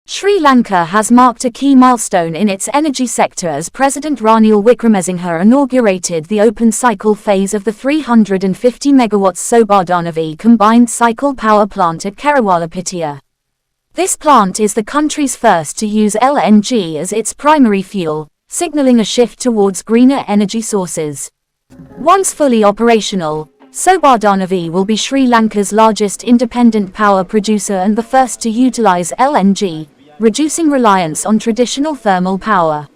Sri Lanka has marked a key milestone in its energy sector as President Ranil Wickremesinghe inaugurated the open-cycle phase of the 350 MW Sobadhanavi combined cycle power plant at Kerawalapitiya. This plant is the country's first to use LNG as its primary fuel, signaling a shift towards greener energy sources. Once fully operational, Sobadhanavi will be Sri Lanka's largest independent power producer and the first to utilize LNG, reducing reliance on traditional thermal power.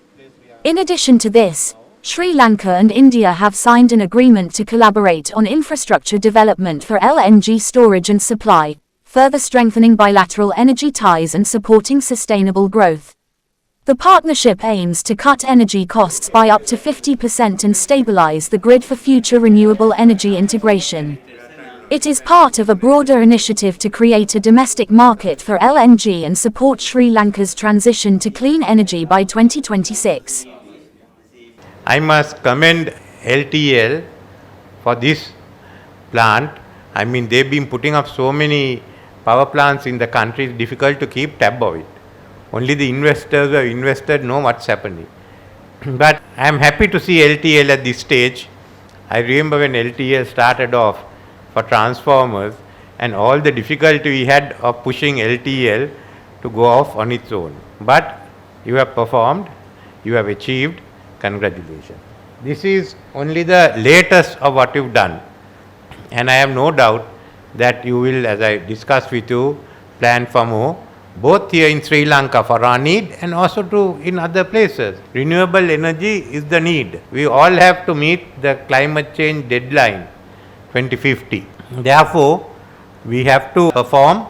In addition to this, Sri Lanka and India have signed an agreement to collaborate on infrastructure development for LNG storage and supply, further strengthening bilateral energy ties and supporting sustainable growth. The partnership aims to cut energy costs by up to 50% and stabilize the grid for future renewable energy integration. It is part of a broader initiative to create a domestic market for LNG and support Sri Lanka's transition to clean energy by 2026. I must commend LTL for this plant. I mean, they've been putting up so many power plants in the country, it's difficult to keep tab of it. Only the investors who have invested know what's happening. But I'm happy to see LTL at this stage. I remember when LTL started off for transformers and all the difficulty we had of pushing LTL to go off on its own. But you have performed, you have achieved, congratulations. This is only the latest of what you've done. And I have no doubt that you will, as I discussed with you, plan for more, both here in Sri Lanka for our need and also in other places. Renewable energy is the need. We all have to meet the climate change deadline, 2050. Therefore, we have to perform,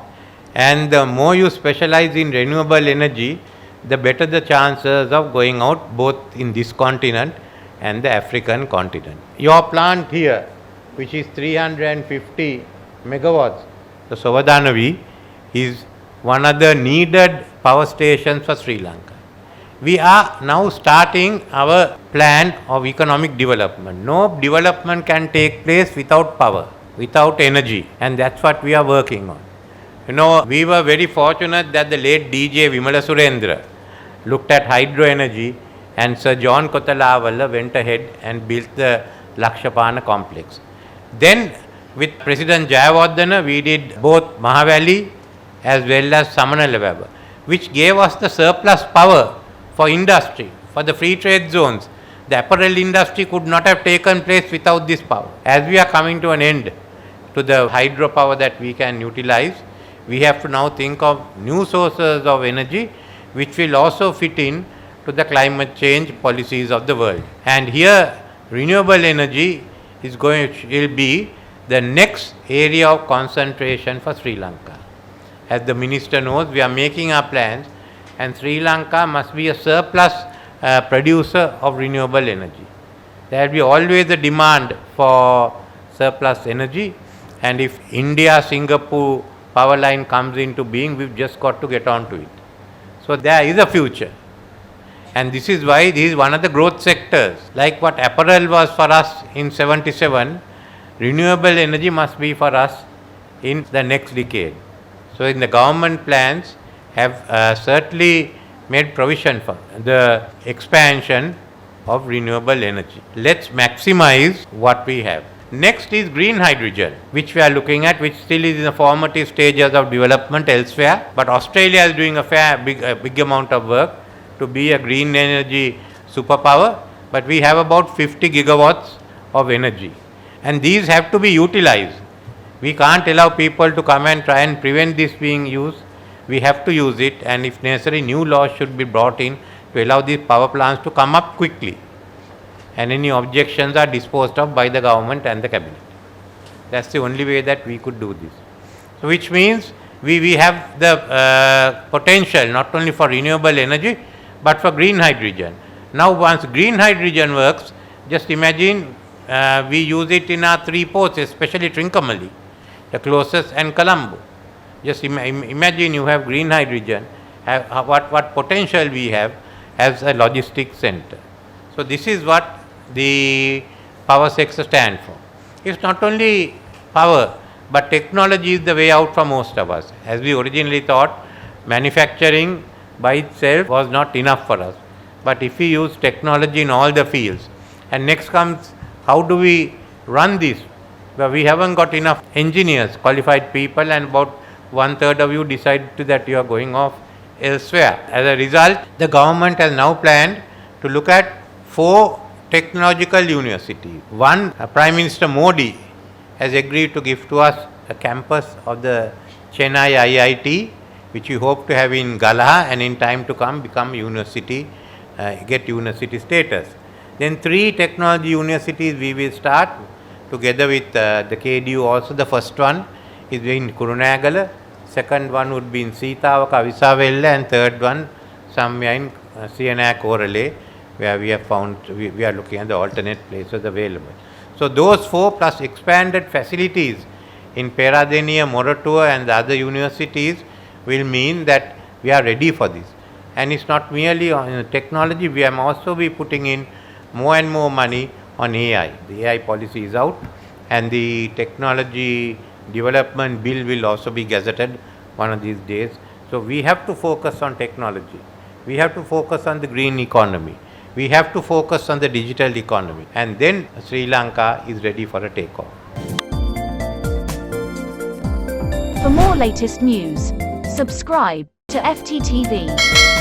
and the more you specialize in renewable energy, the better the chances of going out both in this continent and the African continent. Your plant here, which is 350 megawatts, the Sobadhanavi, is one of the needed power stations for Sri Lanka. We are now starting our plan of economic development. No development can take place without power, without energy, and that's what we are working on. You know, we were very fortunate that the late DJ Vimala Surendra looked at hydro energy, and Sir John Kotalawala went ahead and built the Lakshapana complex. Then with President Jayawardena, we did both Mahavali as well as Samanalawaba, which gave us the surplus power for industry, for the free trade zones. The apparel industry could not have taken place without this power. As we are coming to an end to the hydropower that we can utilize, we have to now think of new sources of energy which will also fit in to the climate change policies of the world. And here, renewable energy will be the next area of concentration for Sri Lanka. As the Minister knows, we are making our plans, and Sri Lanka must be a surplus producer of renewable energy. There will be always a demand for surplus energy, and if India-Singapore power line comes into being, we've just got to get on to it. So there is a future. And this is why this is one of the growth sectors. Like what apparel was for us in 77, renewable energy must be for us in the next decade. So in the government plans have certainly made provision for the expansion of renewable energy. Let's maximize what we have. Next is green hydrogen, which we are looking at, which still is in the formative stages of development elsewhere. But Australia is doing a big amount of work. to be a green energy superpower, but we have about 50 gigawatts of energy. And these have to be utilized. We can't allow people to come and try and prevent this being used. We have to use it, and if necessary, new laws should be brought in to allow these power plants to come up quickly. And any objections are disposed of by the government and the cabinet. That's the only way that we could do this. So which means we have the potential not only for renewable energy, but for green hydrogen. Now once green hydrogen works, just imagine we use it in our three ports, especially Trincomalee, the closest, and Colombo. Just imagine you have green hydrogen, what potential we have as a logistics center. So this is what the power sector stands for. It's not only power, but technology is the way out for most of us. As we originally thought, manufacturing by itself was not enough for us. But if we use technology in all the fields, and next comes, how do we run this? Well, we haven't got enough engineers, qualified people, and about 1/3 of you decide that you are going off elsewhere. As a result, the government has now planned to look at 4 technological universities. One, Prime Minister Modi has agreed to give to us a campus of the Chennai IIT, which we hope to have in Galha, and in time to come become university, get university status. Then 3 technology universities we will start together with the KDU also. The first one is in Kurunagala, second one would be in Sitavaka, Visavella, and third one somewhere in Siena Korale, where we have found, we are looking at the alternate places available. So those 4 plus expanded facilities in Peradeniya, Moratuwa, and the other universities will mean that we are ready for this. And it's not merely on technology, we are also be putting in more and more money on AI. The AI policy is out, and the technology development bill will also be gazetted one of these days. So we have to focus on technology. We have to focus on the green economy. We have to focus on the digital economy, and then Sri Lanka is ready for a takeoff. For more latest news, subscribe to FTTV.